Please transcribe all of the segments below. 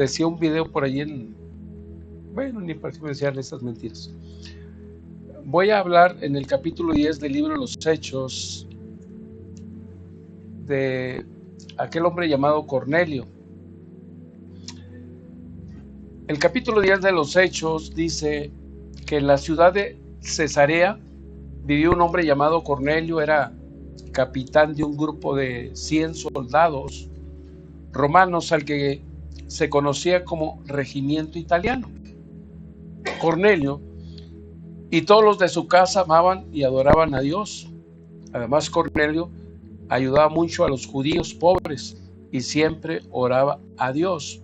decía un video por allí bueno, ni para qué mencionar estas mentiras. Voy a hablar en el capítulo 10 del libro de los Hechos de aquel hombre llamado Cornelio. El capítulo 10 de los Hechos dice que en la ciudad de Cesarea vivió un hombre llamado Cornelio, era capitán de un grupo de 100 soldados romanos al que se conocía como regimiento italiano. Cornelio y todos los de su casa amaban y adoraban a Dios. Además, Cornelio ayudaba mucho a los judíos pobres y siempre oraba a Dios.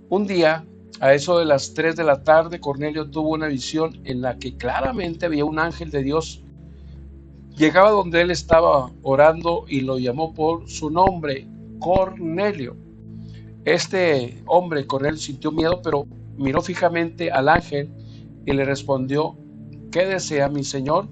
Un día, a eso de las 3 de la tarde, Cornelio tuvo una visión en la que claramente había un ángel de Dios. Llegaba donde él estaba orando y lo llamó por su nombre, Cornelio. Este hombre, Cornelio, sintió miedo, pero miró fijamente al ángel y le respondió: ¿qué desea mi señor?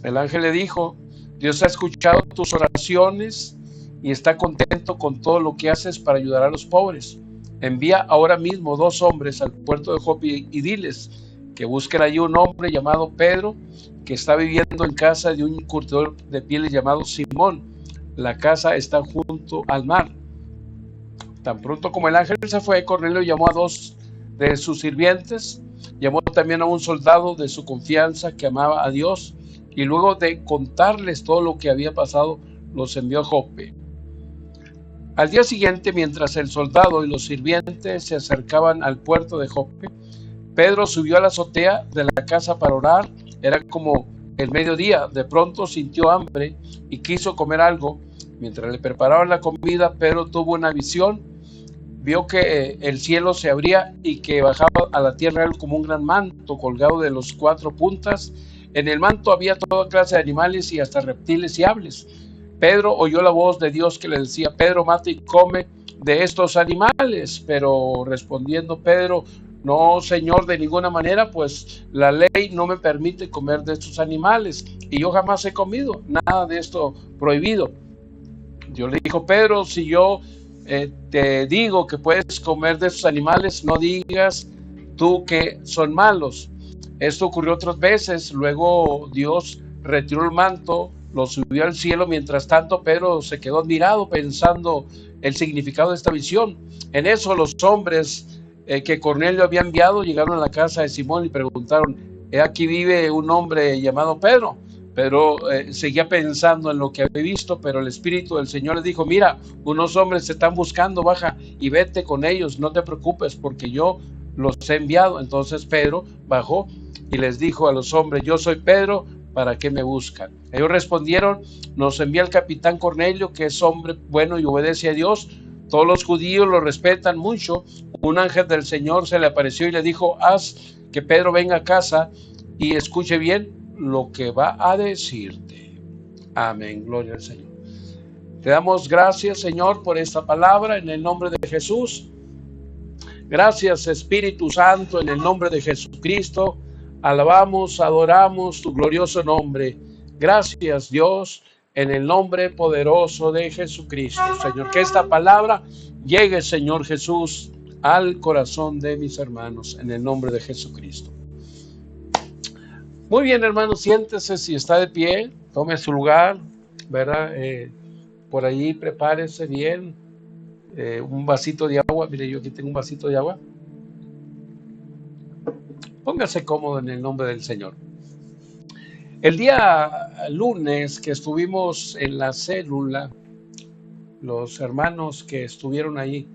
El ángel le dijo: Dios ha escuchado tus oraciones y está contento con todo lo que haces para ayudar a los pobres. Envía ahora mismo 2 hombres al puerto de Jope y diles que busquen allí un hombre llamado Pedro, que está viviendo en casa de un curtidor de pieles llamado Simón. La casa está junto al mar. Tan pronto como el ángel se fue, Cornelio llamó a 2 de sus sirvientes, llamó también a un soldado de su confianza que amaba a Dios, y luego de contarles todo lo que había pasado, los envió a Jope. Al día siguiente, mientras el soldado y los sirvientes se acercaban al puerto de Jope, Pedro subió a la azotea de la casa para orar. Era como el mediodía. De pronto sintió hambre y quiso comer algo. Mientras le preparaban la comida, Pedro tuvo una visión. Vio que el cielo se abría y que bajaba a la tierra como un gran manto colgado de los 4 puntas. En el manto había toda clase de animales y hasta reptiles y aves. Pedro oyó la voz de Dios que le decía: Pedro, mata y come de estos animales. Pero respondiendo Pedro: no, Señor, de ninguna manera, pues la ley no me permite comer de estos animales y yo jamás he comido nada de esto prohibido. Dios le dijo: Pedro, si yo te digo que puedes comer de estos animales, no digas tú que son malos. Esto ocurrió otras veces. Luego Dios retiró el manto, lo subió al cielo. Mientras tanto, Pedro se quedó admirado pensando el significado de esta visión. En eso los hombres que Cornelio había enviado llegaron a la casa de Simón y preguntaron: he aquí vive un hombre llamado Pedro. Pedro seguía pensando en lo que había visto, pero el Espíritu del Señor le dijo: mira, unos hombres te están buscando, baja y vete con ellos, no te preocupes porque yo los he enviado. Entonces Pedro bajó y les dijo a los hombres: yo soy Pedro, ¿para qué me buscan? Ellos respondieron: nos envía el capitán Cornelio, que es hombre bueno y obedece a Dios. Todos los judíos lo respetan mucho. Un ángel del Señor se le apareció y le dijo: haz que Pedro venga a casa y escuche bien lo que va a decirte. Amén, gloria al Señor. Te damos gracias, Señor, por esta palabra en el nombre de Jesús. Gracias, Espíritu Santo, en el nombre de Jesucristo. Alabamos, adoramos tu glorioso nombre. Gracias, Dios, en el nombre poderoso de Jesucristo, Señor. Que esta palabra llegue, Señor Jesús, al corazón de mis hermanos, en el nombre de Jesucristo. Muy bien, hermanos, siéntese si está de pie, tome su lugar, ¿verdad? Por ahí prepárese bien, un vasito de agua. Mire, yo aquí tengo un vasito de agua. Póngase cómodo en el nombre del Señor. El día lunes que estuvimos en la célula, los hermanos que estuvieron ahí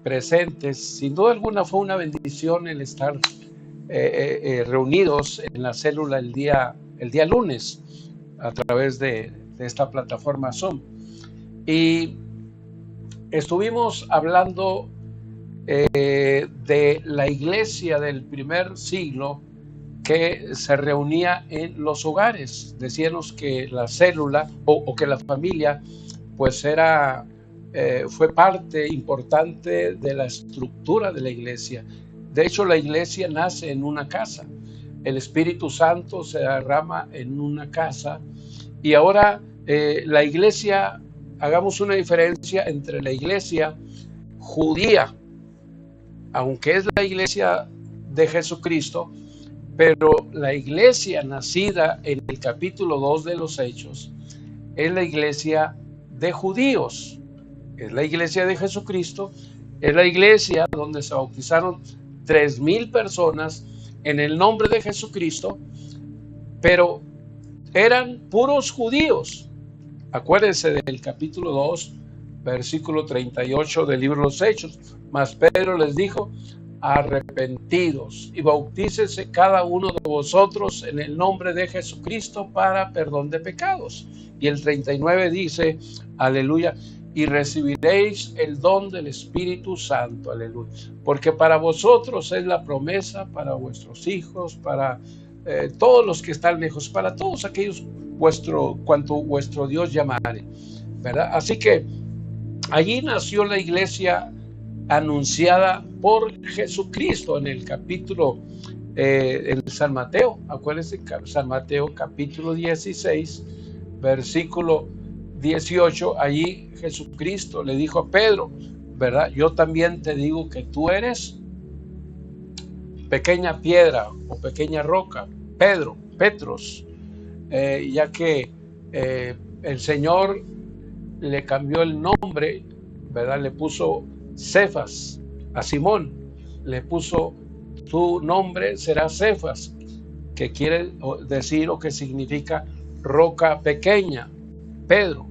presentes, sin duda alguna fue una bendición el estar reunidos en la célula el día lunes a través de esta plataforma Zoom. Y estuvimos hablando de la iglesia del primer siglo que se reunía en los hogares. Decíamos que la célula o que la familia pues fue parte importante de la estructura de la iglesia. De hecho, la iglesia nace en una casa. El Espíritu Santo se derrama en una casa. Y ahora hagamos una diferencia entre la iglesia judía aunque es la iglesia de Jesucristo, pero la iglesia nacida en el capítulo 2 de los Hechos es la iglesia de judíos, es la iglesia de Jesucristo, es la iglesia donde se bautizaron 3,000 personas en el nombre de Jesucristo, pero eran puros judíos. Acuérdense del capítulo 2, versículo 38 del libro de los Hechos. Mas Pedro les dijo: arrepentidos y bautícese cada uno de vosotros en el nombre de Jesucristo para perdón de pecados. Y el 39 dice, aleluya, y recibiréis el don del Espíritu Santo, aleluya, porque para vosotros es la promesa, para vuestros hijos, para todos los que están lejos, para todos aquellos cuanto vuestro Dios llamare, ¿verdad? Así que allí nació la iglesia anunciada por Jesucristo en el capítulo en San Mateo. Acuérdense, San Mateo capítulo 16, versículo 18, allí Jesucristo le dijo a Pedro, ¿verdad? Yo también te digo que tú eres pequeña piedra o pequeña roca, Petros, ya que el Señor le cambió el nombre, ¿verdad? Le puso Cefas a Simón, le puso tu nombre será Cefas, que quiere decir o que significa roca pequeña, Pedro.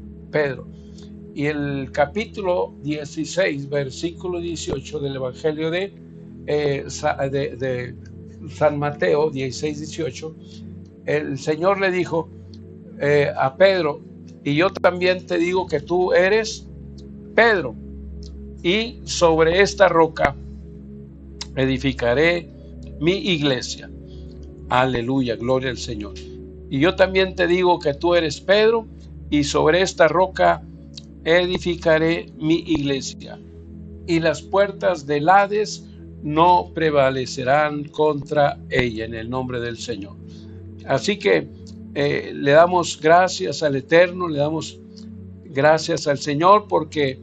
Y el capítulo 16, versículo 18 del Evangelio de San Mateo 16, 18, el Señor le dijo a Pedro, y yo también te digo que tú eres Pedro, y sobre esta roca edificaré mi iglesia. Aleluya, gloria al Señor. Y yo también te digo que tú eres Pedro, y sobre esta roca edificaré mi iglesia, y las puertas del Hades no prevalecerán contra ella, en el nombre del Señor. Así que le damos gracias al Eterno, le damos gracias al Señor, porque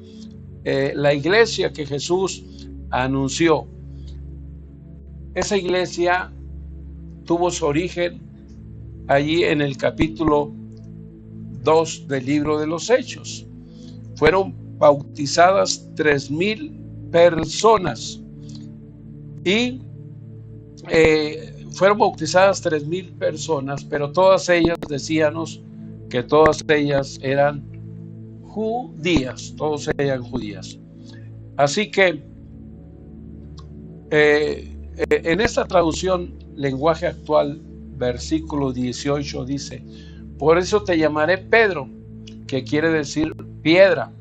la iglesia que Jesús anunció, esa iglesia tuvo su origen allí en el capítulo 2 del libro de los Hechos. Fueron bautizadas 3,000 personas y fueron bautizadas 3,000 personas, pero todas ellas, decíamos que todas ellas eran judías, todos eran judías. Así que en esta traducción, lenguaje actual, versículo 18 dice: por eso te llamaré Pedro, que quiere decir piedra,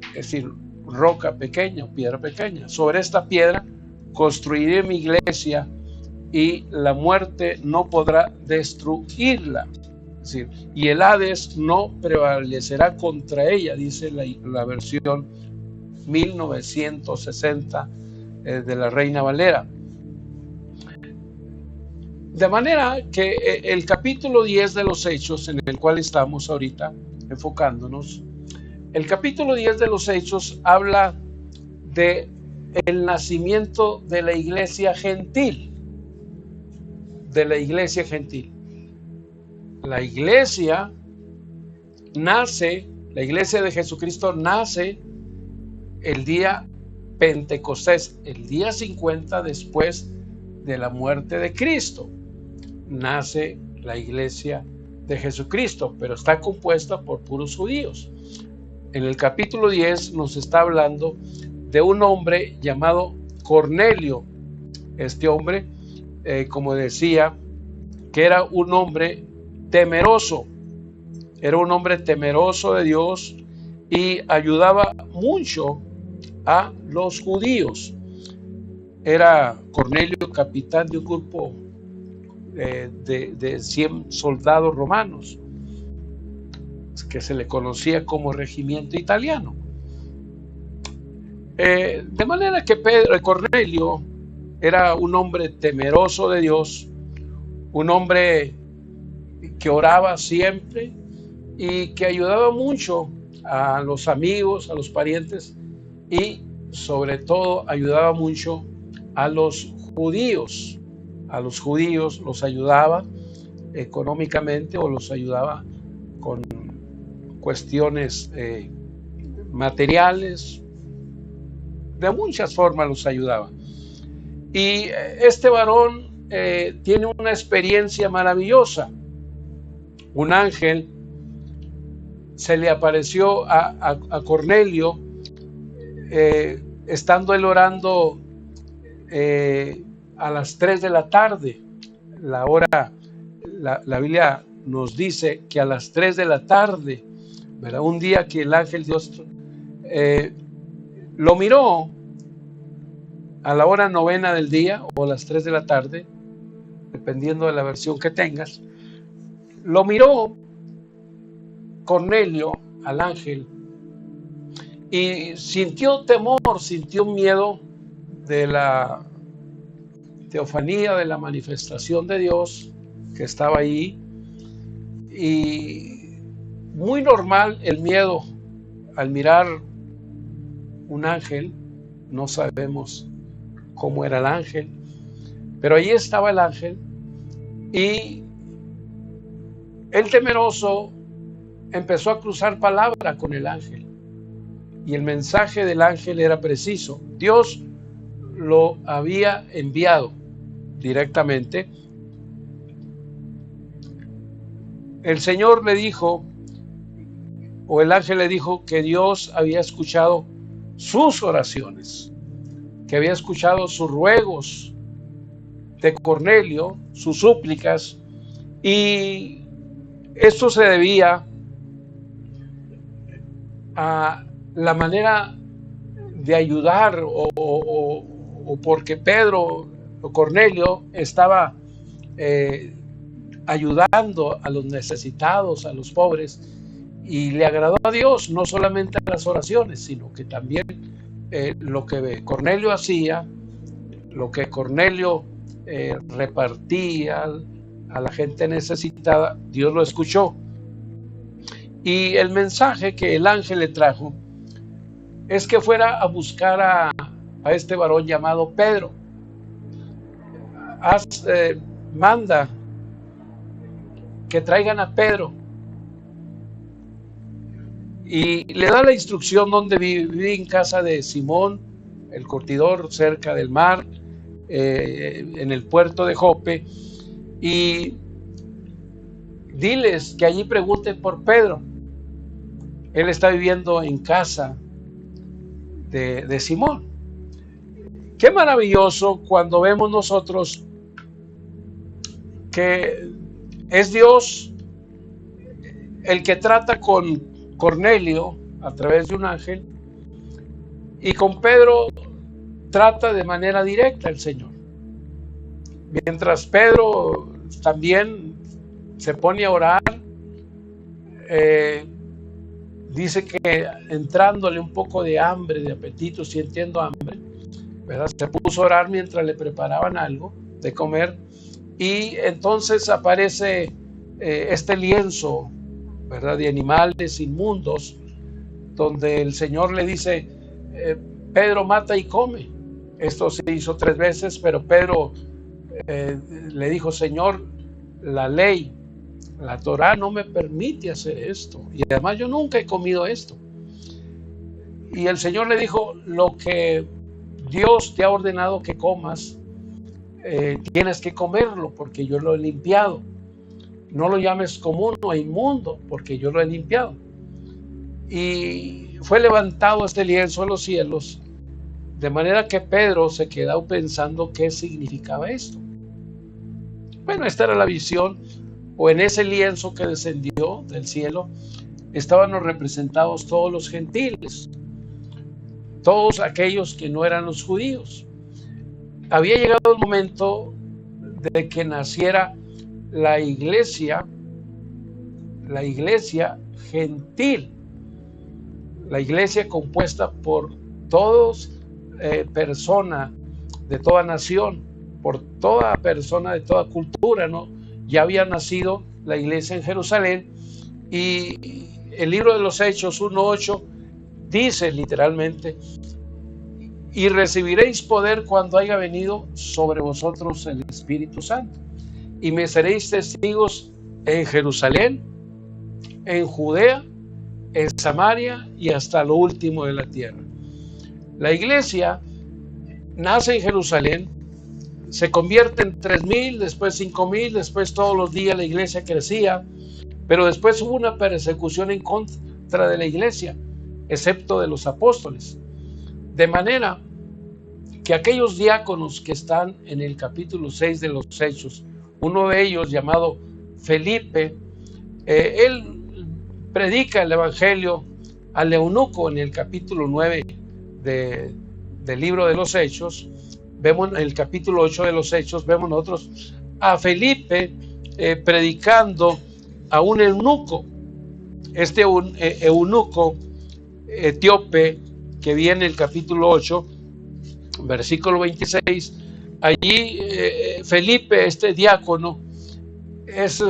es decir, roca pequeña, piedra pequeña. Sobre esta piedra construiré mi iglesia, y la muerte no podrá destruirla. Es decir, y el Hades no prevalecerá contra ella, dice la versión 1960 de la Reina Valera. De manera que el capítulo 10 de los Hechos, en el cual estamos ahorita enfocándonos, el capítulo 10 de los Hechos habla de el nacimiento de la iglesia gentil. De la iglesia gentil. La iglesia nace, la iglesia de Jesucristo nace el día Pentecostés, el día 50 después de la muerte de Cristo. Nace la iglesia de Jesucristo, pero está compuesta por puros judíos. En el capítulo 10 nos está hablando de un hombre llamado Cornelio. Este hombre, como decía, que era un hombre temeroso, era un hombre temeroso de Dios y ayudaba mucho a los judíos. Era Cornelio capitán de un grupo de 100 soldados romanos, que se le conocía como regimiento italiano. De manera que Cornelio era un hombre temeroso de Dios, un hombre que oraba siempre y que ayudaba mucho a los amigos, a los parientes, y sobre todo ayudaba mucho a los judíos. A los judíos los ayudaba económicamente o los ayudaba con cuestiones materiales. De muchas formas los ayudaba. Y este varón tiene una experiencia maravillosa. Un ángel se le apareció a Cornelio estando él orando a las 3 de la tarde. La hora, la Biblia nos dice que a las 3 de la tarde, ¿verdad? Un día que el ángel Dios lo miró a la hora 9 del día o a las 3 de la tarde, dependiendo de la versión que tengas, lo miró Cornelio al ángel y sintió temor, sintió miedo de la teofanía, de la manifestación de Dios que estaba ahí. Y muy normal el miedo al mirar un ángel. No sabemos cómo era el ángel, pero ahí estaba el ángel y el temeroso empezó a cruzar palabra con el ángel y el mensaje del ángel era preciso. Dios lo había enviado directamente. El Señor le dijo, o el ángel le dijo, que Dios había escuchado sus oraciones, que había escuchado sus ruegos de Cornelio, sus súplicas, y esto se debía a la manera de ayudar o porque Pedro o Cornelio estaba ayudando a los necesitados, a los pobres, y le agradó a Dios no solamente a las oraciones, sino que también lo que Cornelio hacía, lo que Cornelio repartía a la gente necesitada, Dios lo escuchó. Y el mensaje que el ángel le trajo es que fuera a buscar a este varón llamado Pedro. Manda que traigan a Pedro. Y le da la instrucción donde vive, en casa de Simón, el curtidor, cerca del mar, en el puerto de Jope. Y diles que allí pregunten por Pedro. Él está viviendo en casa de Simón. Qué maravilloso cuando vemos nosotros que es Dios el que trata con Cornelio a través de un ángel, y con Pedro trata de manera directa el Señor. Mientras Pedro también se pone a orar, dice que entrándole un poco de hambre, de apetito, sintiendo hambre, ¿verdad? Se puso a orar mientras le preparaban algo de comer, y entonces aparece este lienzo, ¿verdad?, de animales inmundos, donde el Señor le dice, Pedro, mata y come. Esto se hizo 3 veces, pero Pedro le dijo, Señor, la ley, la Torá no me permite hacer esto, y además yo nunca he comido esto. Y el Señor le dijo, lo que Dios te ha ordenado que comas, tienes que comerlo porque yo lo he limpiado. No lo llames común o inmundo porque yo lo he limpiado. Y fue levantado este lienzo a los cielos, de manera que Pedro se quedó pensando qué significaba esto. Bueno, esta era la visión, o en ese lienzo que descendió del cielo estaban representados todos los gentiles, todos aquellos que no eran los judíos. Había llegado el momento de que naciera la iglesia gentil, la iglesia compuesta por todos personas de toda nación, por toda persona de toda cultura, ¿no? Ya había nacido la iglesia en Jerusalén, y el libro de los Hechos 1:8 dice literalmente, y recibiréis poder cuando haya venido sobre vosotros el Espíritu Santo. Y me seréis testigos en Jerusalén, en Judea, en Samaria y hasta lo último de la tierra. La iglesia nace en Jerusalén, se convierte en 3,000, después 5,000, después todos los días la iglesia crecía, pero después hubo una persecución en contra de la iglesia, excepto de los apóstoles. De manera que aquellos diáconos que están en el capítulo 6 de los Hechos, uno de ellos llamado Felipe, él predica el evangelio al eunuco en el capítulo 9 del libro de los Hechos. Vemos en el capítulo 8 de los Hechos, vemos nosotros a Felipe predicando a un eunuco. Este eunuco etíope que viene en el capítulo 8, versículo 26, allí Felipe, este diácono, es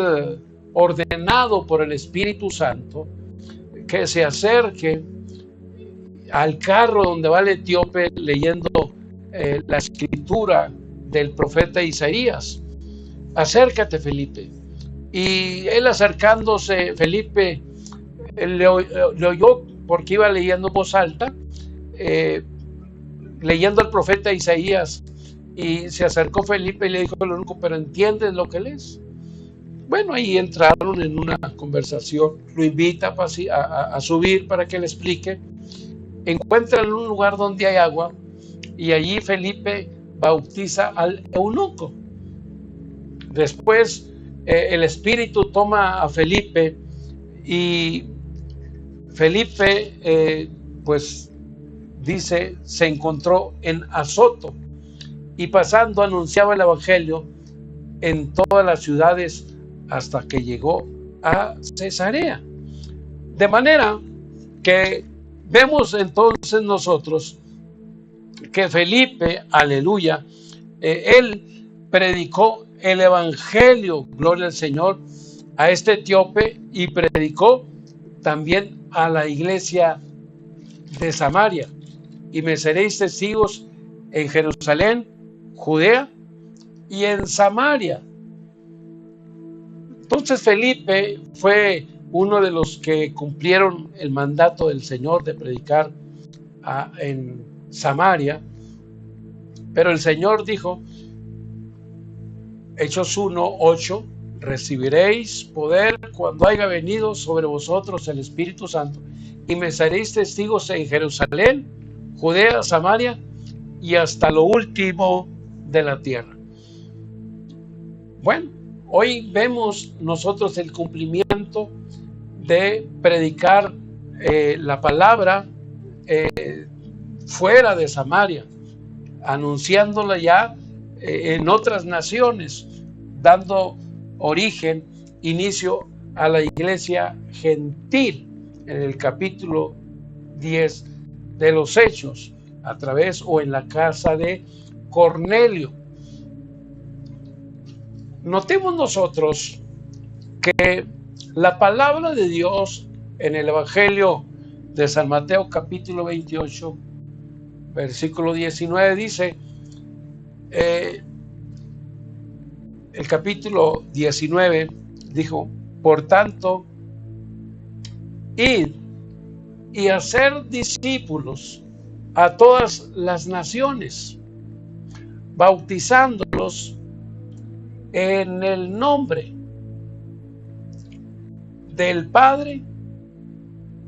ordenado por el Espíritu Santo que se acerque al carro donde va el etíope leyendo la escritura del profeta Isaías. Acércate, Felipe. Y él acercándose, Felipe le oyó porque iba leyendo en voz alta, leyendo el profeta Isaías, y se acercó Felipe y le dijo al eunuco, ¿pero entiendes lo que lees? Bueno, ahí entraron en una conversación, lo invita a subir para que le explique. Encuentran un lugar donde hay agua y allí Felipe bautiza al eunuco. Después el Espíritu toma a Felipe y Felipe pues dice, se encontró en Azoto y pasando anunciaba el evangelio en todas las ciudades hasta que llegó a Cesarea. De manera que vemos entonces nosotros que Felipe, aleluya, él predicó el evangelio, gloria al Señor, a este etíope, y predicó también a la iglesia de Samaria. Y me seréis testigos en Jerusalén, Judea y en Samaria. Entonces Felipe fue uno de los que cumplieron el mandato del Señor de predicar en Samaria, pero el Señor dijo, Hechos 1:8, recibiréis poder cuando haya venido sobre vosotros el Espíritu Santo, y me seréis testigos en Jerusalén, Judea, Samaria y hasta lo último de la tierra. Bueno, hoy vemos nosotros el cumplimiento de predicar la palabra fuera de Samaria, anunciándola ya en otras naciones, dando origen, inicio a la iglesia gentil en el capítulo 10 de los Hechos, a través o en la casa de Cornelio. Notemos nosotros que la palabra de Dios en el Evangelio de San Mateo capítulo 28, versículo 19 dice, el capítulo 19 dijo, por tanto, id y hacer discípulos a todas las naciones, bautizándolos en el nombre del Padre,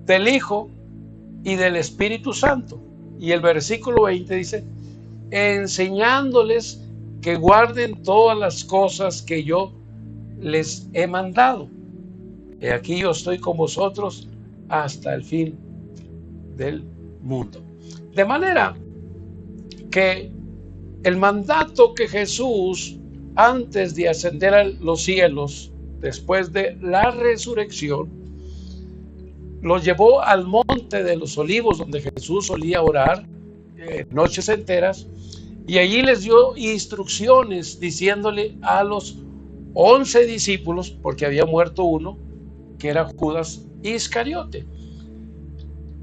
del Hijo y del Espíritu Santo. Y el versículo 20 dice, enseñándoles que guarden todas las cosas que yo les he mandado. Y aquí yo estoy con vosotros hasta el fin del mundo. De manera que el mandato que Jesús, antes de ascender a los cielos, después de la resurrección, los llevó al monte de los olivos, donde Jesús solía orar noches enteras, y allí les dio instrucciones diciéndole a los 11 discípulos, porque había muerto uno, que era Judas Iscariote.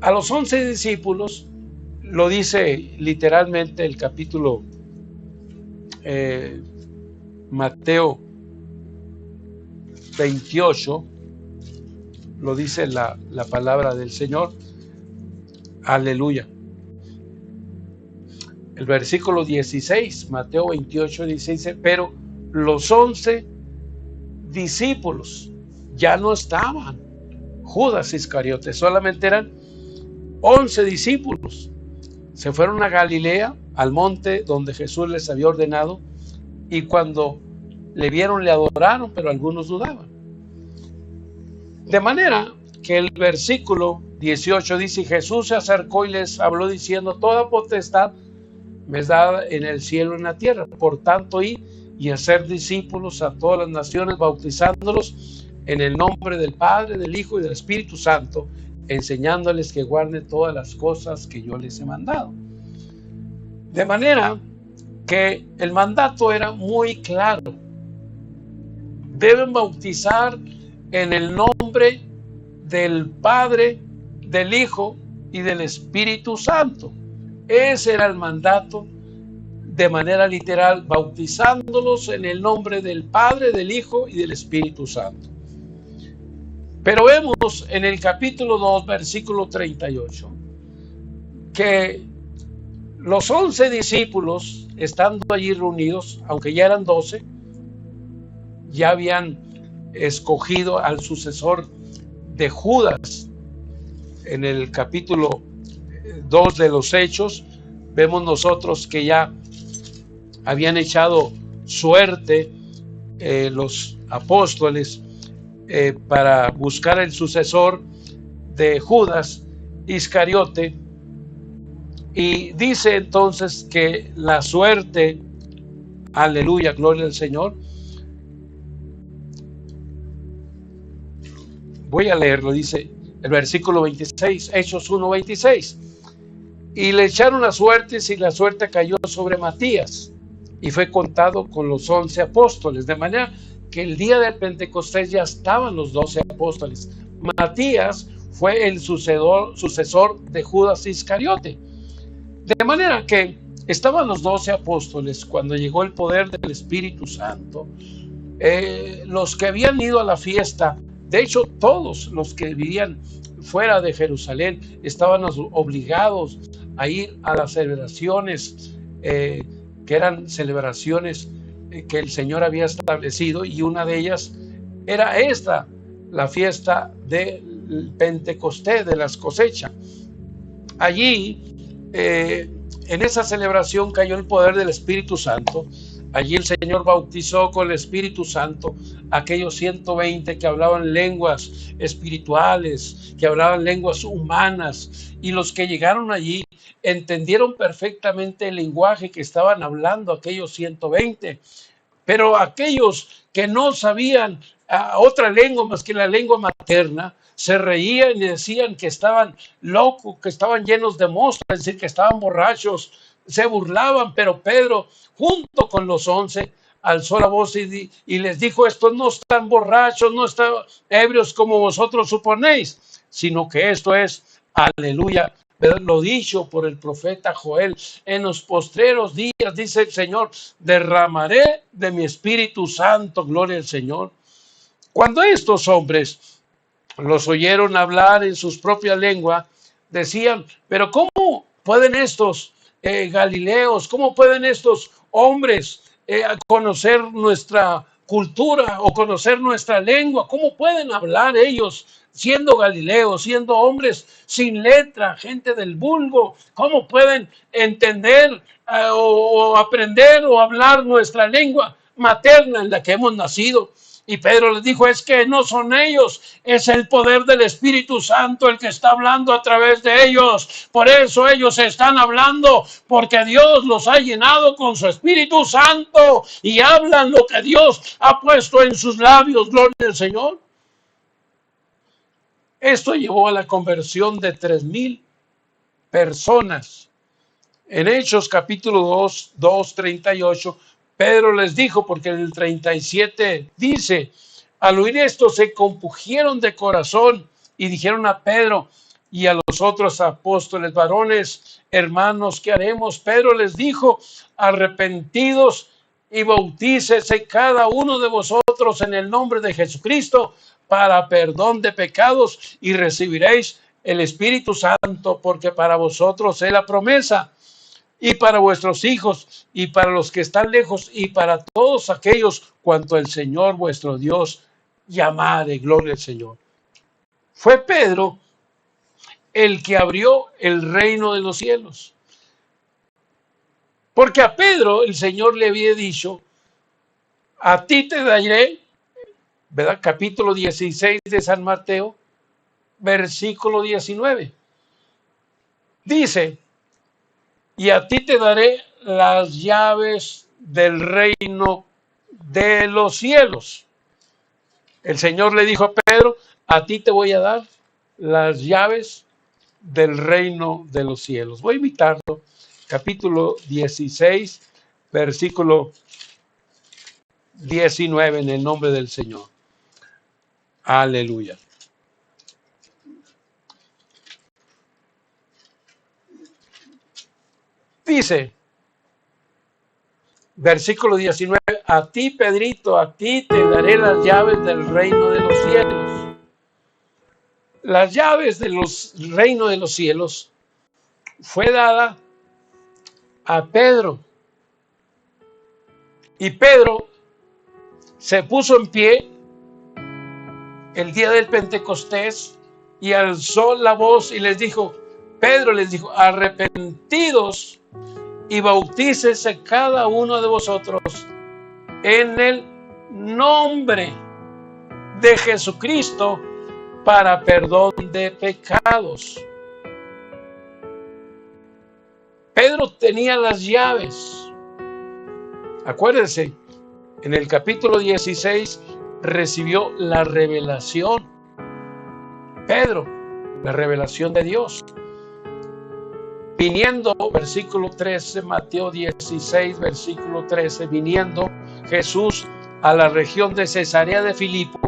A los 11 discípulos lo dice literalmente el capítulo Mateo 28, lo dice la palabra del Señor. Aleluya. El versículo 16, Mateo 28, 16, dice, pero los 11 discípulos ya no estaban. Judas Iscariote, solamente eran 11 discípulos. Se fueron a Galilea, al monte donde Jesús les había ordenado, y cuando le vieron le adoraron, pero algunos dudaban. De manera que el versículo 18 dice, Jesús se acercó y les habló diciendo, toda potestad me es dada en el cielo y en la tierra. Por tanto, id y hacer discípulos a todas las naciones, bautizándolos en el nombre del Padre, del Hijo y del Espíritu Santo, enseñándoles que guarden todas las cosas que yo les he mandado. De manera que el mandato era muy claro. Deben bautizar en el nombre del Padre, del Hijo y del Espíritu Santo. Ese era el mandato, de manera literal, bautizándolos en el nombre del Padre, del Hijo y del Espíritu Santo. Pero vemos en el capítulo 2, versículo 38, que los 11 discípulos, estando allí reunidos, aunque ya eran 12, ya habían escogido al sucesor de Judas. En el capítulo 2 de los Hechos, vemos nosotros que ya habían echado suerte los apóstoles para buscar el sucesor de Judas Iscariote, y dice entonces que la suerte, aleluya, gloria al Señor. Voy a leerlo, dice el versículo 26, Hechos 1:26. Y le echaron las suertes y la suerte cayó sobre Matías y fue contado con los 11 apóstoles, de manera que el día del Pentecostés ya estaban los 12 apóstoles. Matías fue el sucesor de Judas Iscariote. De manera que estaban los 12 apóstoles cuando llegó el poder del Espíritu Santo. Los que habían ido a la fiesta, de hecho todos los que vivían fuera de Jerusalén estaban obligados a ir a las celebraciones que eran celebraciones que el Señor había establecido, y una de ellas era esta, la fiesta del Pentecostés, de las cosechas. Allí en esa celebración cayó el poder del Espíritu Santo. Allí el Señor bautizó con el Espíritu Santo aquellos 120 que hablaban lenguas espirituales, que hablaban lenguas humanas, y los que llegaron allí entendieron perfectamente el lenguaje que estaban hablando aquellos 120. Pero aquellos que no sabían otra lengua más que la lengua materna, se reían y decían que estaban locos, que estaban llenos de mosca, es decir, que estaban borrachos, se burlaban. Pero Pedro, junto con los 11, alzó la voz y les dijo, estos no están borrachos, no están ebrios como vosotros suponéis, sino que esto es, aleluya, lo dicho por el profeta Joel, en los postreros días, dice el Señor, derramaré de mi Espíritu Santo, gloria al Señor. Cuando estos hombres los oyeron hablar en sus propias lenguas, decían, pero ¿cómo pueden estos galileos, cómo pueden estos hombres conocer nuestra cultura o conocer nuestra lengua? ¿Cómo pueden hablar ellos siendo galileos, siendo hombres sin letra, gente del vulgo? ¿Cómo pueden entender o aprender o hablar nuestra lengua materna en la que hemos nacido? Y Pedro les dijo, es que no son ellos, es el poder del Espíritu Santo el que está hablando a través de ellos. Por eso ellos están hablando, porque Dios los ha llenado con su Espíritu Santo y hablan lo que Dios ha puesto en sus labios, gloria al Señor. Esto llevó a la conversión de 3,000 personas. En Hechos capítulo 2, 38, Pedro les dijo, porque en el 37 dice, al oír esto se compungieron de corazón y dijeron a Pedro, Y a los otros apóstoles, varones, hermanos, ¿qué haremos? Pedro les dijo, arrepentidos y bautícese cada uno de vosotros en el nombre de Jesucristo para perdón de pecados y recibiréis el Espíritu Santo, porque para vosotros es la promesa, y para vuestros hijos, y para los que están lejos, y para todos aquellos cuanto el Señor vuestro Dios llamare. Gloria al Señor. Fue Pedro el que abrió el reino de los cielos. Porque a Pedro el Señor le había dicho, a ti te daré, ¿verdad? Capítulo 16 de San Mateo, versículo 19. Dice, y a ti te daré las llaves del reino de los cielos. El Señor le dijo a Pedro, a ti te voy a dar las llaves del reino de los cielos. Voy a invitarlo, capítulo 16, versículo 19, en el nombre del Señor. Aleluya. Dice, versículo 19, a ti, Pedrito, a ti te daré las llaves del reino de los cielos. Las llaves del reino de los cielos fue dada a Pedro. Y Pedro se puso en pie el día del Pentecostés y alzó la voz y les dijo, Pedro les dijo, arrepentidos y bautícese cada uno de vosotros en el nombre de Jesucristo para perdón de pecados. Pedro tenía las llaves. Acuérdense, en el capítulo 16 recibió la revelación. Pedro, la revelación de Dios. Viniendo, versículo 13, Mateo 16, versículo 13, viniendo Jesús a la región de Cesarea de Filipo,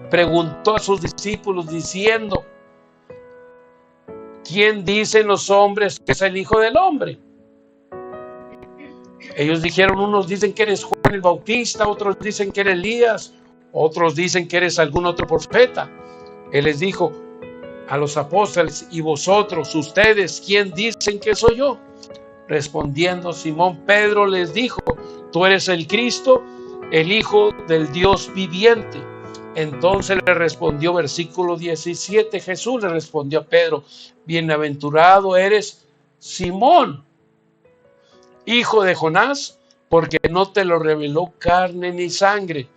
preguntó a sus discípulos diciendo, ¿quién dicen los hombres que es el Hijo del Hombre? Ellos dijeron, unos dicen que eres Juan el Bautista, otros dicen que eres Elías, otros dicen que eres algún otro profeta. Él les dijo a los apóstoles, y vosotros, ustedes, ¿quién dicen que soy yo? Respondiendo Simón Pedro les dijo, tú eres el Cristo, el Hijo del Dios viviente. Entonces le respondió, versículo 17, Jesús le respondió a Pedro, bienaventurado eres Simón, hijo de Jonás, porque no te lo reveló carne ni sangre,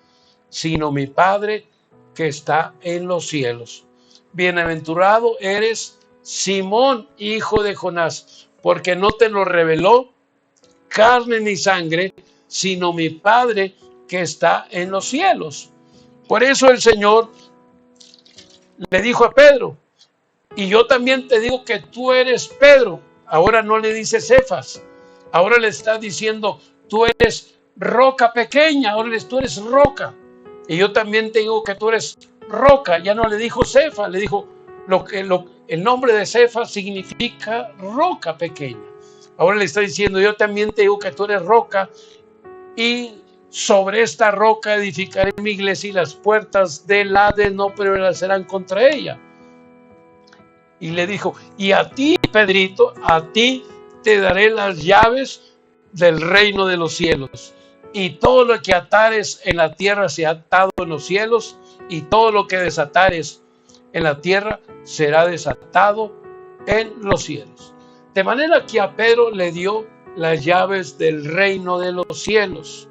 sino mi Padre que está en los cielos. Bienaventurado eres Simón, hijo de Jonás, porque no te lo reveló carne ni sangre, sino mi Padre que está en los cielos. Por eso el Señor le dijo a Pedro, y yo también te digo que tú eres Pedro. Ahora no le dice Cefas, ahora le está diciendo, tú eres roca pequeña, ahora tú eres roca. Y yo también te digo que tú eres roca. Ya no le dijo Cefas, le dijo el nombre de Cefas significa roca pequeña. Ahora le está diciendo, yo también te digo que tú eres roca, y sobre esta roca edificaré mi iglesia, y las puertas del Hades no prevalecerán contra ella. Y le dijo, y a ti, Pedrito, a ti te daré las llaves del reino de los cielos. Y todo lo que atares en la tierra será atado en los cielos, y todo lo que desatares en la tierra será desatado en los cielos. De manera que a Pedro le dio las llaves del reino de los cielos.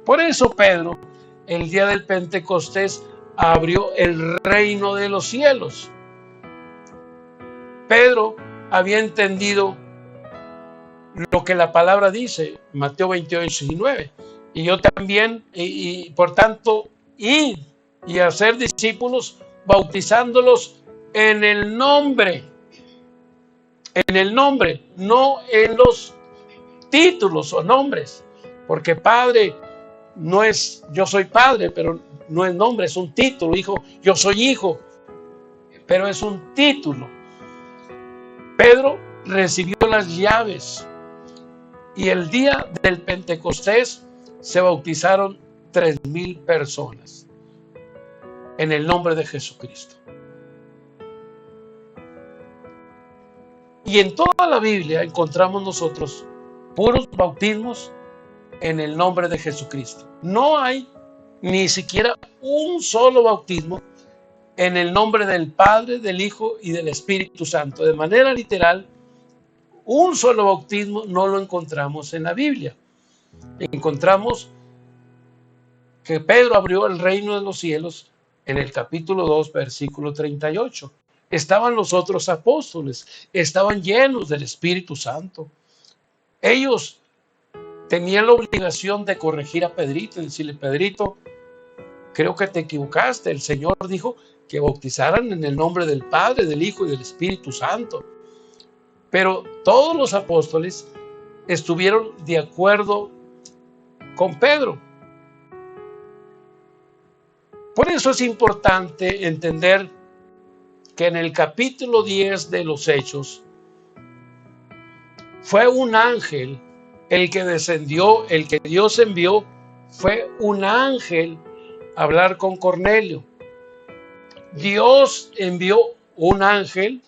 Por eso Pedro, el día del Pentecostés, abrió el reino de los cielos. Pedro había entendido lo que la palabra dice, Mateo 28, 19. Y yo también, y por tanto, ir y hacer discípulos, bautizándolos en el nombre, no en los títulos o nombres, porque padre no es yo soy padre, pero no es nombre, es un título. Hijo, yo soy hijo. pero es un título. Pedro recibió las llaves y el día del Pentecostés se bautizaron 3,000 personas en el nombre de Jesucristo. Y en toda la Biblia encontramos nosotros puros bautismos en el nombre de Jesucristo. No hay ni siquiera un solo bautismo en el nombre del Padre, del Hijo y del Espíritu Santo. De manera literal, un solo bautismo no lo encontramos en la Biblia. Encontramos que Pedro abrió el reino de los cielos en el capítulo 2, versículo 38. Estaban los otros apóstoles, estaban llenos del Espíritu Santo. Ellos tenían la obligación de corregir a Pedrito y decirle: Pedrito, creo que te equivocaste. El Señor dijo que bautizaran en el nombre del Padre, del Hijo y del Espíritu Santo. Pero todos los apóstoles estuvieron de acuerdo con Pedro. Por eso es importante entender que en el capítulo 10 de los Hechos fue un ángel el que descendió, el que Dios envió, fue un ángel a hablar con Cornelio. Dios envió un ángel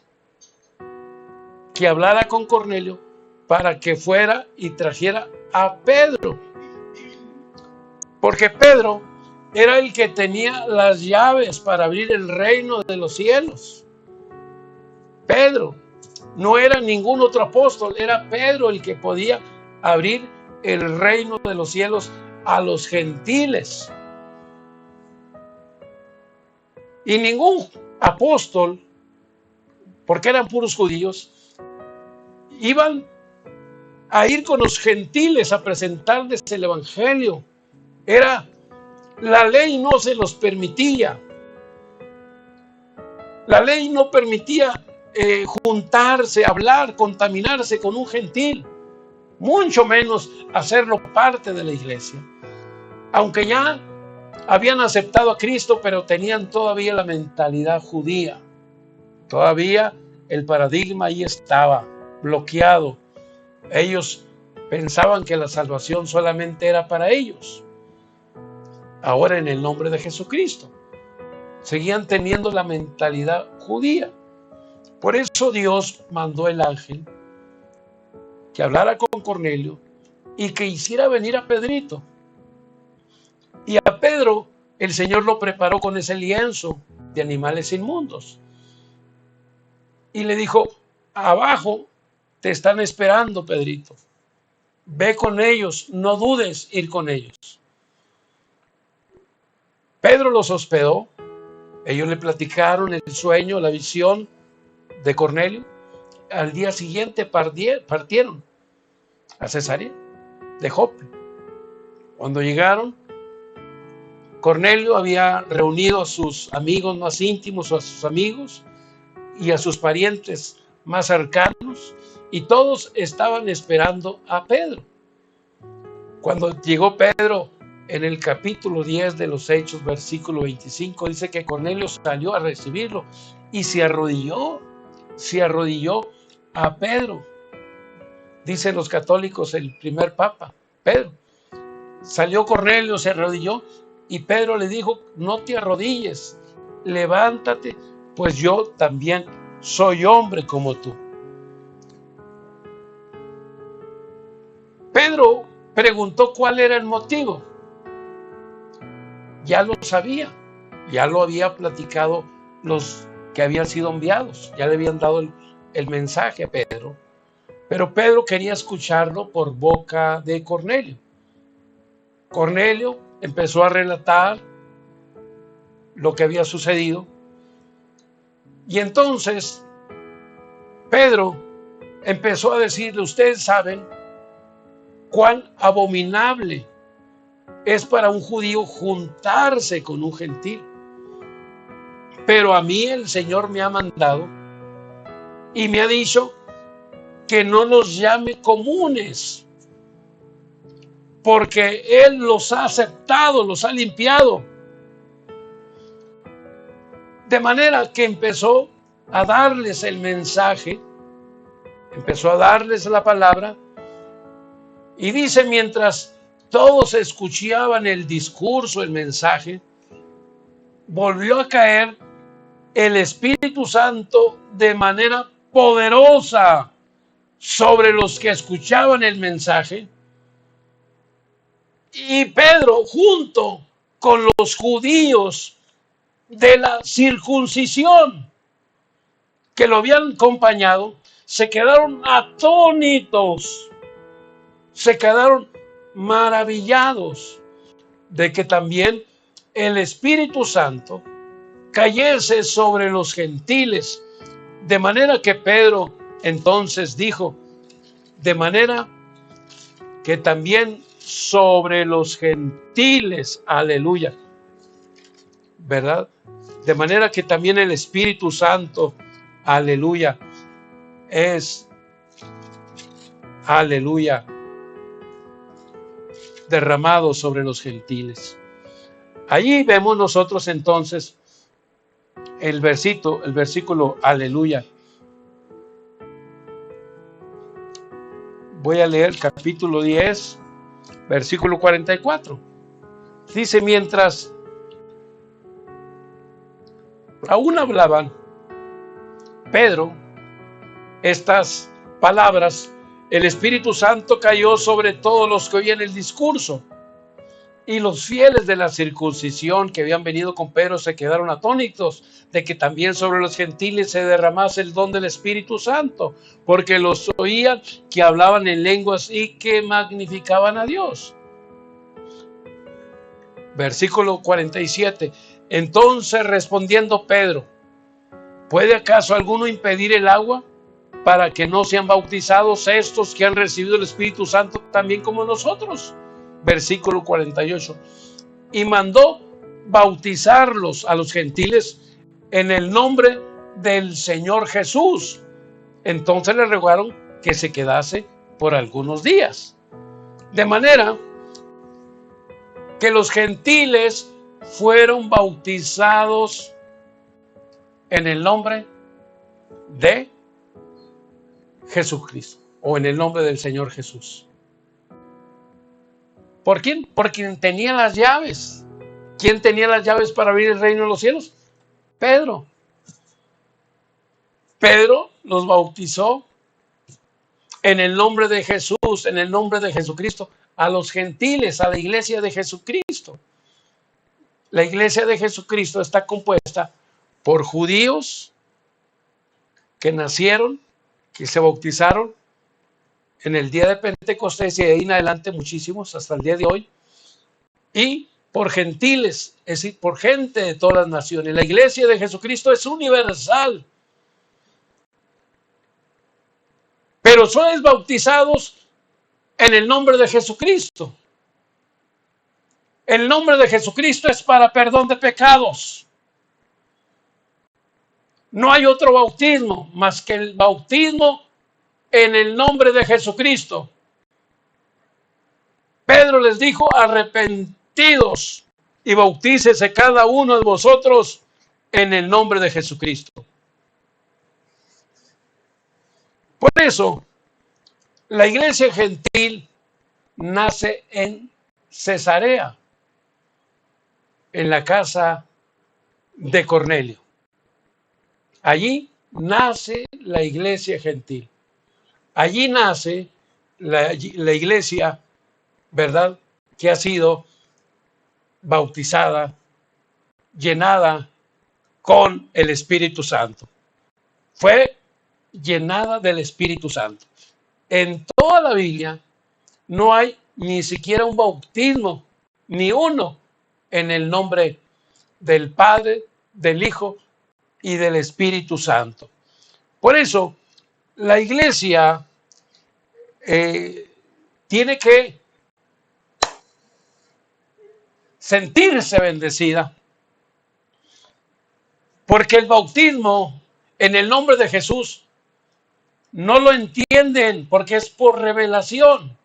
que hablara con Cornelio para que fuera y trajera a Pedro. Porque Pedro era el que tenía las llaves para abrir el reino de los cielos. Pedro no era ningún otro apóstol, era Pedro el que podía abrir el reino de los cielos a los gentiles. Y ningún apóstol, porque eran puros judíos, iban a ir con los gentiles a presentarles el evangelio. La ley no se los permitía. La ley no permitía juntarse, hablar, contaminarse con un gentil, mucho menos hacerlo parte de la iglesia. Aunque ya habían aceptado a Cristo, pero tenían todavía la mentalidad judía. Todavía el paradigma ahí estaba bloqueado. Ellos pensaban que la salvación solamente era para ellos. Ahora, en el nombre de Jesucristo, seguían teniendo la mentalidad judía. Por eso Dios mandó el ángel que hablara con Cornelio y que hiciera venir a Pedrito. Y a Pedro el Señor lo preparó con ese lienzo de animales inmundos. Y le dijo: abajo te están esperando, Pedrito. Ve con ellos, no dudes ir con ellos. Pedro los hospedó. Ellos le platicaron el sueño, la visión de Cornelio. Al día siguiente partieron a Cesarea de Jope. Cuando llegaron, Cornelio había reunido a sus amigos más íntimos, a sus amigos y a sus parientes más cercanos, y todos estaban esperando a Pedro. Cuando llegó Pedro, en el capítulo 10 de los Hechos, versículo 25, dice que Cornelio salió a recibirlo y se arrodilló a Pedro. Dicen los católicos, el primer papa, Pedro. Salió Cornelio, se arrodilló, y Pedro le dijo: no te arrodilles, levántate, pues yo también soy hombre como tú. Pedro preguntó cuál era el motivo. Ya lo sabía, ya lo había platicado los que habían sido enviados, ya le habían dado el mensaje a Pedro. Pero Pedro quería escucharlo por boca de Cornelio. Cornelio empezó a relatar lo que había sucedido. Y entonces Pedro empezó a decirle: ustedes saben cuán abominable es para un judío juntarse con un gentil. Pero a mí el Señor me ha mandado y me ha dicho que no los llame comunes, porque Él los ha aceptado, los ha limpiado. De manera que empezó a darles el mensaje, empezó a darles la palabra, y dice, mientras todos escuchaban el discurso, el mensaje, volvió a caer el Espíritu Santo de manera poderosa sobre los que escuchaban el mensaje. Y Pedro, junto con los judíos de la circuncisión que lo habían acompañado, se quedaron atónitos, se quedaron maravillados de que también el Espíritu Santo cayese sobre los gentiles. De manera que Pedro entonces dijo, de manera que también sobre los gentiles, aleluya, ¿verdad? De manera que también el Espíritu Santo, aleluya, es, aleluya, derramado sobre los gentiles. Allí vemos nosotros entonces el versículo, aleluya. Voy a leer capítulo 10, versículo 44. Dice, mientras aún hablaban Pedro estas palabras, el Espíritu Santo cayó sobre todos los que oían el discurso. Y los fieles de la circuncisión que habían venido con Pedro se quedaron atónitos de que también sobre los gentiles se derramase el don del Espíritu Santo, porque los oían que hablaban en lenguas y que magnificaban a Dios. Versículo 47. Entonces respondiendo Pedro, ¿puede acaso alguno impedir el agua para que no sean bautizados estos que han recibido el Espíritu Santo también como nosotros? Versículo 48. Y mandó bautizarlos a los gentiles en el nombre del Señor Jesús. Entonces le rogaron que se quedase por algunos días. De manera que los gentiles fueron bautizados en el nombre de Jesucristo o en el nombre del Señor Jesús. ¿Por quién? Por quien tenía las llaves. ¿Quién tenía las llaves para abrir el reino de los cielos? Pedro. Pedro los bautizó en el nombre de Jesús, en el nombre de Jesucristo, a los gentiles, a la iglesia de Jesucristo. La iglesia de Jesucristo está compuesta por judíos que nacieron, que se bautizaron en el día de Pentecostés y de ahí en adelante muchísimos hasta el día de hoy, y por gentiles, es decir, por gente de todas las naciones. La iglesia de Jesucristo es universal, pero sois bautizados en el nombre de Jesucristo. El nombre de Jesucristo es para perdón de pecados. No hay otro bautismo más que el bautismo en el nombre de Jesucristo. Pedro les dijo, arrepentidos y bautícese cada uno de vosotros en el nombre de Jesucristo. Por eso, la iglesia gentil nace en Cesarea, en la casa de Cornelio. Allí nace la iglesia gentil. Allí nace la iglesia, ¿verdad?, que ha sido bautizada, llenada con el Espíritu Santo. Fue llenada del Espíritu Santo. En toda la Biblia no hay ni siquiera un bautismo, ni uno, en el nombre del Padre, del Hijo y del Espíritu Santo. Por eso, la iglesia tiene que sentirse bendecida, porque el bautismo en el nombre de Jesús no lo entienden, porque es por revelación.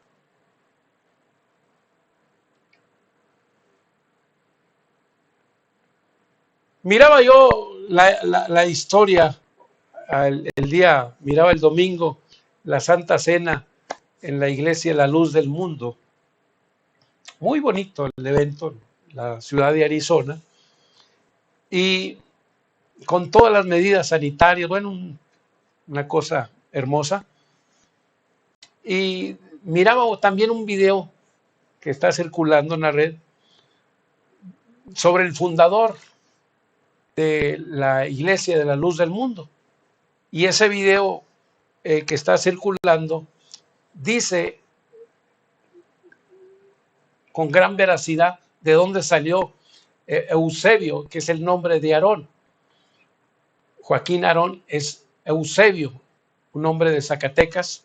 Miraba yo la historia el día, miraba el domingo, la Santa Cena en la iglesia La Luz del Mundo. Muy bonito el evento en la ciudad de Arizona. Y con todas las medidas sanitarias, bueno, una cosa hermosa. Y miraba también un video que está circulando en la red sobre el fundador de la Iglesia de la Luz del Mundo. Y ese video que está circulando dice con gran veracidad de dónde salió Eusebio, que es el nombre de Aarón. Joaquín Aarón es Eusebio, un hombre de Zacatecas.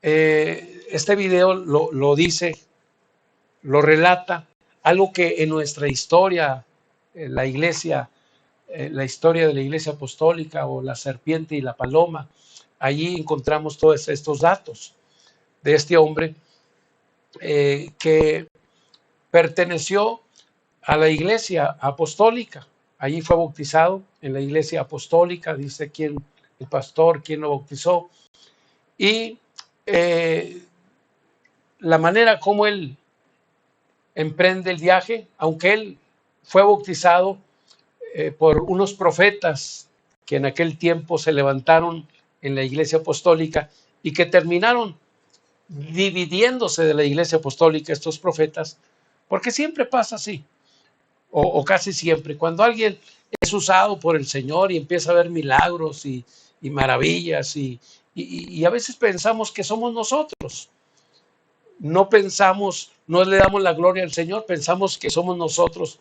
Este video lo dice, lo relata, algo que en nuestra historia, la iglesia, la historia de la iglesia apostólica o la serpiente y la paloma, allí encontramos todos estos datos de este hombre que perteneció a la iglesia apostólica. Allí fue bautizado en la iglesia apostólica, dice quién, el pastor, quién lo bautizó. Y la manera como él emprende el viaje, aunque él fue bautizado por unos profetas que en aquel tiempo se levantaron en la iglesia apostólica y que terminaron dividiéndose de la iglesia apostólica estos profetas, porque siempre pasa así, o casi siempre, cuando alguien es usado por el Señor y empieza a ver milagros y maravillas y a veces pensamos que somos nosotros. No pensamos, no le damos la gloria al Señor, pensamos que somos nosotros,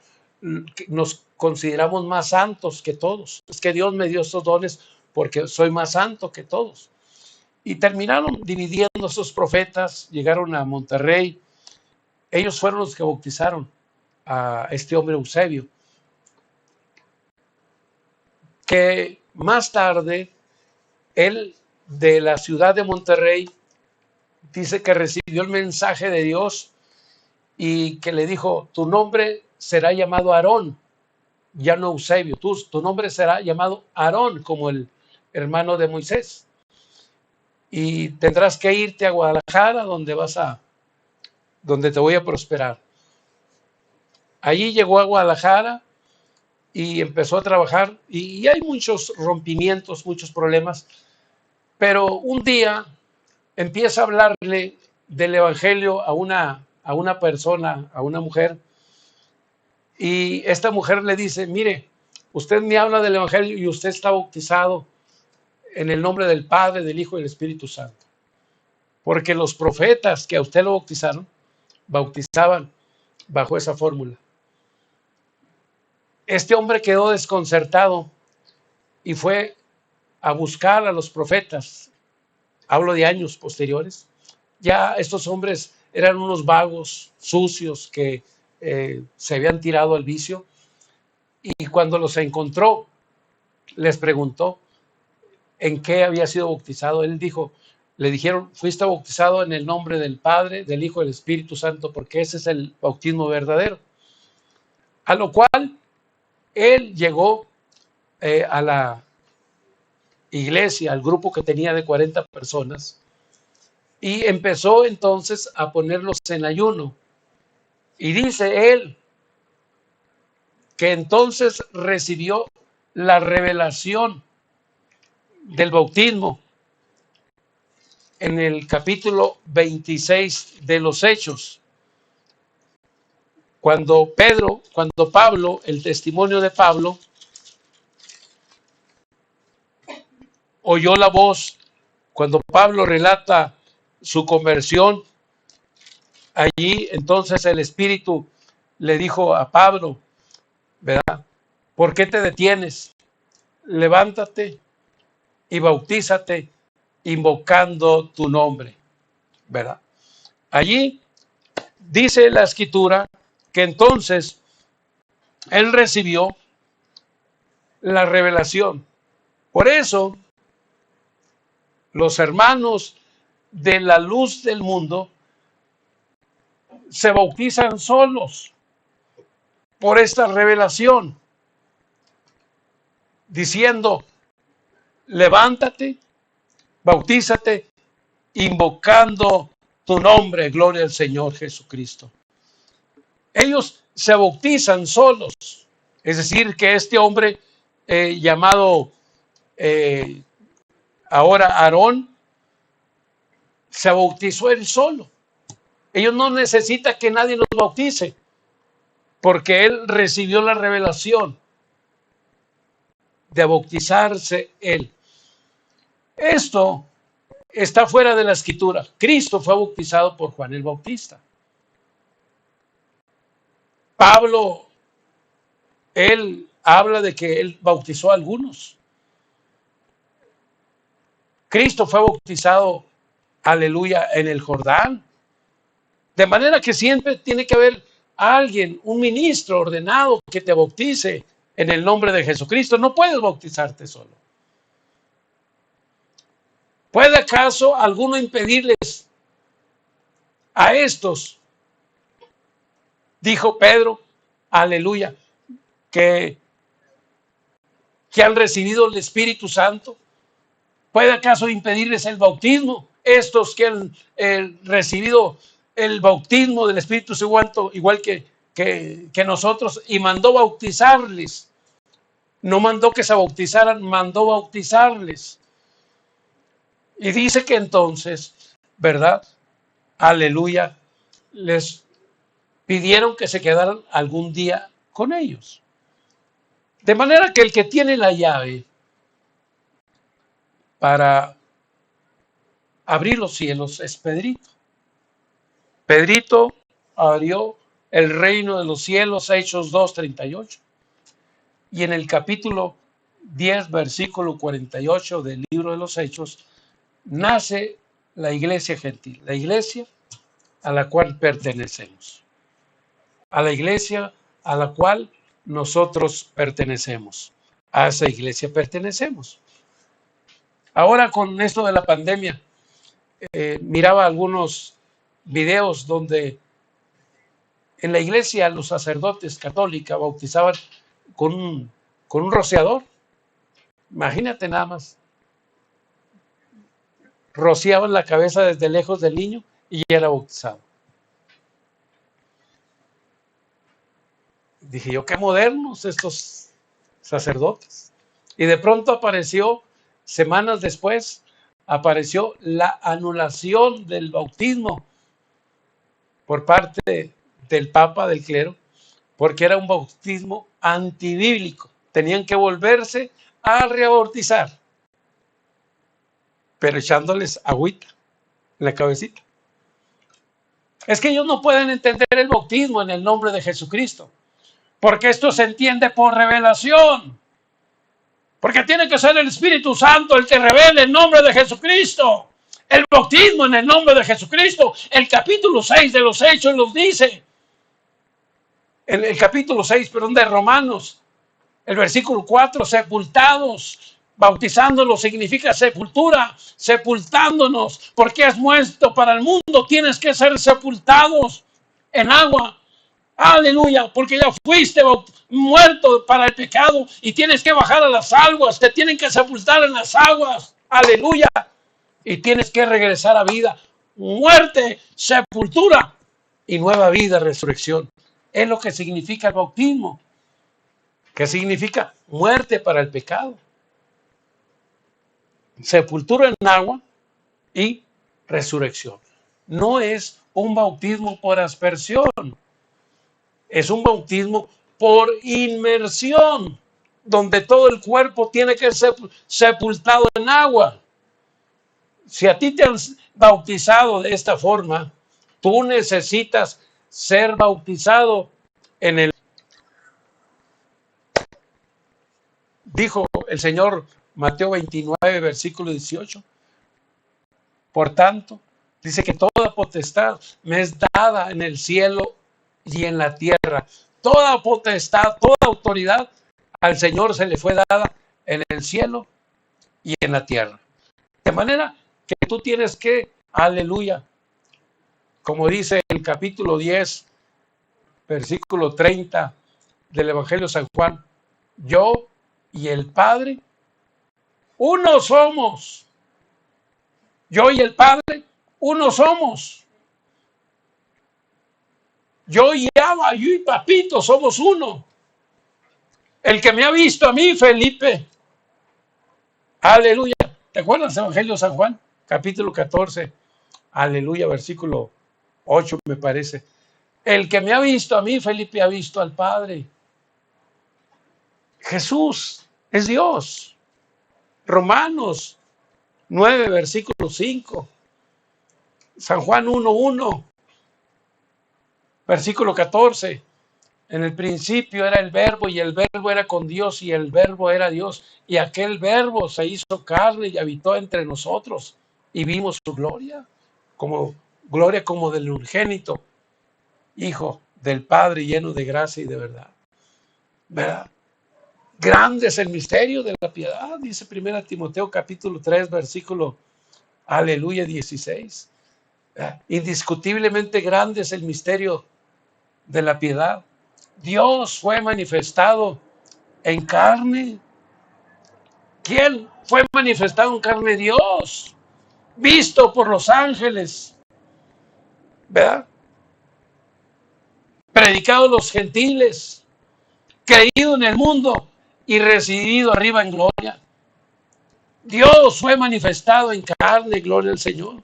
que nos consideramos más santos que todos. Es que Dios me dio estos dones porque soy más santo que todos. Y terminaron dividiendo esos profetas, llegaron a Monterrey. Ellos fueron los que bautizaron a este hombre Eusebio, que más tarde él de la ciudad de Monterrey dice que recibió el mensaje de Dios y que le dijo, tu nombre será llamado Aarón, ya no Eusebio, tu nombre será llamado Aarón, como el hermano de Moisés. Y tendrás que irte a Guadalajara, donde te voy a prosperar. Allí llegó a Guadalajara y empezó a trabajar y hay muchos rompimientos, muchos problemas, pero un día empieza a hablarle del evangelio a una persona, a una mujer, y esta mujer le dice, mire, usted me habla del evangelio y usted está bautizado en el nombre del Padre, del Hijo y del Espíritu Santo, porque los profetas que a usted lo bautizaron, bautizaban bajo esa fórmula. Este hombre quedó desconcertado y fue a buscar a los profetas. Hablo de años posteriores. Ya estos hombres eran unos vagos, sucios, que se habían tirado al vicio. Y cuando los encontró, les preguntó en qué había sido bautizado. Él dijo, le dijeron, fuiste bautizado en el nombre del Padre, del Hijo y del Espíritu Santo, porque ese es el bautismo verdadero. A lo cual él llegó a la iglesia, al grupo que tenía de 40 personas, y empezó entonces a ponerlos en ayuno. Y dice él que entonces recibió la revelación del bautismo en el capítulo 26 de los Hechos. Cuando Pablo, el testimonio de Pablo, oyó la voz, cuando Pablo relata su conversión, allí entonces el Espíritu le dijo a Pablo, ¿verdad? ¿Por qué te detienes? Levántate y bautízate invocando tu nombre, ¿verdad? Allí dice la Escritura que entonces él recibió la revelación. Por eso, los hermanos de la luz del mundo se bautizan solos por esta revelación, diciendo, levántate, bautízate, invocando tu nombre, gloria al Señor Jesucristo. Ellos se bautizan solos, es decir, que este hombre llamado ahora Aarón, se bautizó él solo. Ellos no necesitan que nadie los bautice, porque él recibió la revelación de bautizarse él. Esto está fuera de la escritura. Cristo fue bautizado por Juan el Bautista. Pablo, él habla de que él bautizó a algunos. Cristo fue bautizado, aleluya, en el Jordán. De manera que siempre tiene que haber alguien, un ministro ordenado que te bautice en el nombre de Jesucristo. No puedes bautizarte solo. ¿Puede acaso alguno impedirles a estos? Dijo Pedro, aleluya, que han recibido el Espíritu Santo. ¿Puede acaso impedirles el bautismo? Estos que han recibido el bautismo del Espíritu Santo, igual que nosotros, y mandó bautizarles. No mandó que se bautizaran, mandó bautizarles. Y dice que entonces, ¿verdad? Aleluya, les pidieron que se quedaran algún día con ellos. De manera que el que tiene la llave para abrir los cielos es Pedrito. Pedrito abrió el reino de los cielos, Hechos 2:38. Y en el capítulo 10, versículo 48 del libro de los Hechos, nace la iglesia gentil, la iglesia a la cual pertenecemos, a la iglesia a la cual nosotros pertenecemos, a esa iglesia pertenecemos. Ahora con esto de la pandemia, miraba algunos videos donde en la iglesia los sacerdotes católicos bautizaban con un rociador. Imagínate nada más. Rociaban la cabeza desde lejos del niño y ya era bautizado. Dije yo, qué modernos estos sacerdotes. Y de pronto apareció, semanas después, apareció la anulación del bautismo por parte del Papa, del clero, porque era un bautismo antibíblico. Tenían que volverse a rebautizar, pero echándoles agüita en la cabecita. Es que ellos no pueden entender el bautismo en el nombre de Jesucristo, porque esto se entiende por revelación, porque tiene que ser el Espíritu Santo el que revele el nombre de Jesucristo. El bautismo en el nombre de Jesucristo. El capítulo 6 de los Hechos nos dice, en el capítulo 6, perdón, de Romanos, el versículo 4, sepultados. Bautizándolos significa sepultura, sepultándonos, porque has muerto para el mundo, tienes que ser sepultados en agua. Aleluya, porque ya fuiste muerto para el pecado y tienes que bajar a las aguas, te tienen que sepultar en las aguas. Aleluya, y tienes que regresar a vida. Muerte, sepultura y nueva vida, resurrección. Es lo que significa el bautismo, que significa muerte para el pecado, sepultura en agua y resurrección. No es un bautismo por aspersión, es un bautismo por inmersión, donde todo el cuerpo tiene que ser sepultado en agua. Si a ti te han bautizado de esta forma, tú necesitas ser bautizado en el... Dijo el Señor, Mateo 29, versículo 18. Por tanto, dice que toda potestad me es dada en el cielo y en la tierra. Toda potestad, toda autoridad al Señor se le fue dada en el cielo y en la tierra. De manera que tú tienes que, aleluya, como dice el capítulo 10, versículo 30 del Evangelio de San Juan, yo y el Padre Uno somos. Yo y el Padre, uno somos. Yo y Abba, yo y Papito somos uno. El que me ha visto a mí, Felipe. Aleluya. ¿Te acuerdas del Evangelio de San Juan? Capítulo 14. Aleluya, versículo 8 me parece. El que me ha visto a mí, Felipe, ha visto al Padre. Jesús es Dios. Romanos 9, versículo 5. San Juan 1:1, versículo 14. En el principio era el verbo y el verbo era con Dios y el verbo era Dios. Y aquel verbo se hizo carne y habitó entre nosotros y vimos su gloria como del unigénito Hijo del Padre lleno de gracia y de verdad. ¿Verdad? Grande es el misterio de la piedad, dice 1 Timoteo capítulo 3, versículo, aleluya, 16. Indiscutiblemente grande es el misterio de la piedad. Dios fue manifestado en carne. ¿Quién fue manifestado en carne? Dios, visto por los ángeles, ¿verdad? Predicado a los gentiles, creído en el mundo y recibido arriba en gloria. Dios fue manifestado en carne, gloria al Señor.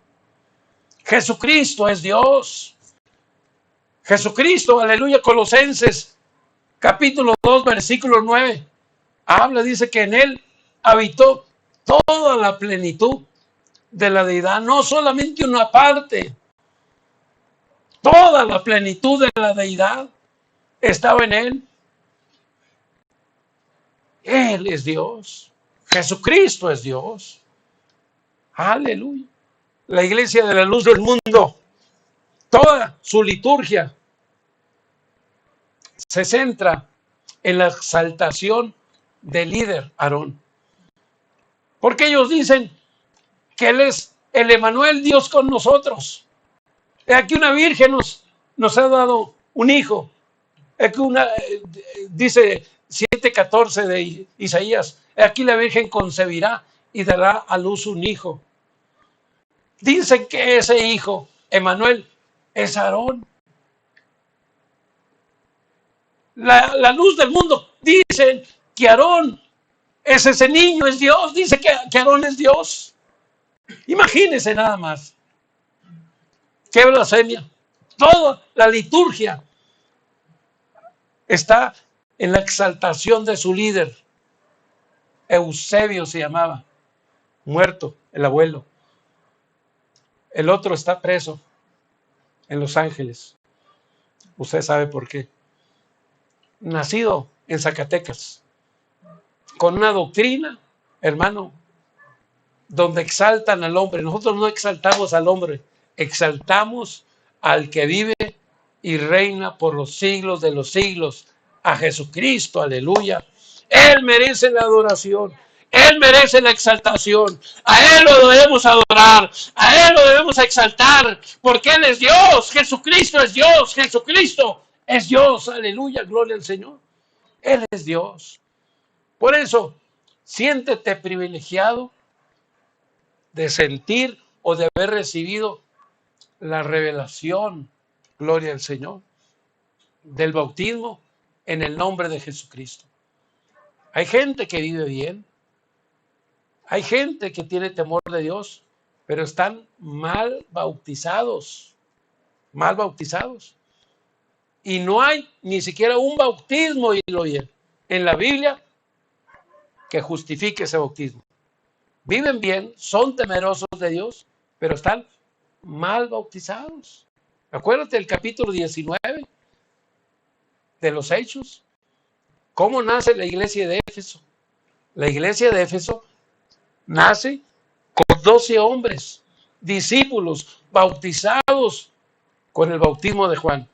Jesucristo es Dios. Jesucristo, aleluya, Colosenses, capítulo 2, versículo 9. Habla, dice que en él habitó toda la plenitud de la deidad, no solamente una parte, toda la plenitud de la deidad estaba en él. Él es Dios. Jesucristo es Dios. Aleluya. La iglesia de la luz del mundo, toda su liturgia se centra en la exaltación del líder Aarón. Porque ellos dicen que él es el Emanuel, Dios con nosotros. Aquí una virgen nos ha dado un hijo. Aquí dice 7:14 de Isaías, aquí la virgen concebirá y dará a luz un hijo. Dicen que ese hijo, Emanuel, es Aarón. La luz del mundo dicen que Aarón es ese niño, es Dios. Dice que Aarón es Dios. Imagínense nada más. Qué blasfemia. Toda la liturgia está en la exaltación de su líder. Eusebio se llamaba, muerto, el abuelo. El otro está preso en Los Ángeles. Usted sabe por qué. Nacido en Zacatecas, con una doctrina, hermano, donde exaltan al hombre. Nosotros no exaltamos al hombre, exaltamos al que vive y reina por los siglos de los siglos, a Jesucristo, aleluya. Él merece la adoración, Él merece la exaltación, a Él lo debemos adorar, a Él lo debemos exaltar, porque Él es Dios, Jesucristo es Dios, Jesucristo es Dios, aleluya, gloria al Señor. Él es Dios. Por eso, siéntete privilegiado de sentir o de haber recibido la revelación, gloria al Señor, del bautismo en el nombre de Jesucristo. Hay gente que vive bien, hay gente que tiene temor de Dios, pero están mal bautizados, mal bautizados. Y no hay ni siquiera un bautismo, y lo oyen, en la Biblia que justifique ese bautismo. Viven bien, son temerosos de Dios, pero están mal bautizados. Acuérdate del capítulo 19 de los Hechos. ¿Cómo nace la iglesia de Éfeso? La iglesia de Éfeso nace con 12 hombres, discípulos, bautizados con el bautismo de Juan,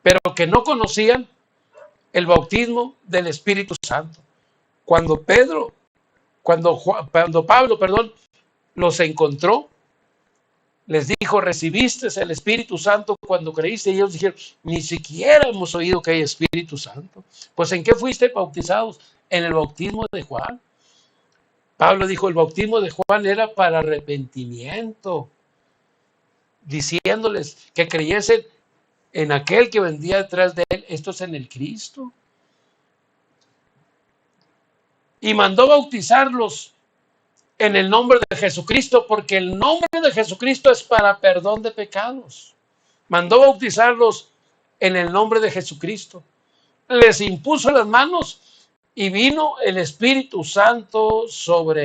pero que no conocían el bautismo del Espíritu Santo. Cuando Pablo, los encontró, les dijo, ¿recibiste el Espíritu Santo cuando creíste? Y ellos dijeron, ni siquiera hemos oído que hay Espíritu Santo. Pues ¿en qué fuiste bautizados? En el bautismo de Juan. Pablo dijo, el bautismo de Juan era para arrepentimiento, diciéndoles que creyesen en aquel que vendía detrás de él, esto es en el Cristo. Y mandó bautizarlos en el nombre de Jesucristo, porque el nombre de Jesucristo es para perdón de pecados. Mandó bautizarlos en el nombre de Jesucristo. Les impuso las manos y vino el Espíritu Santo sobre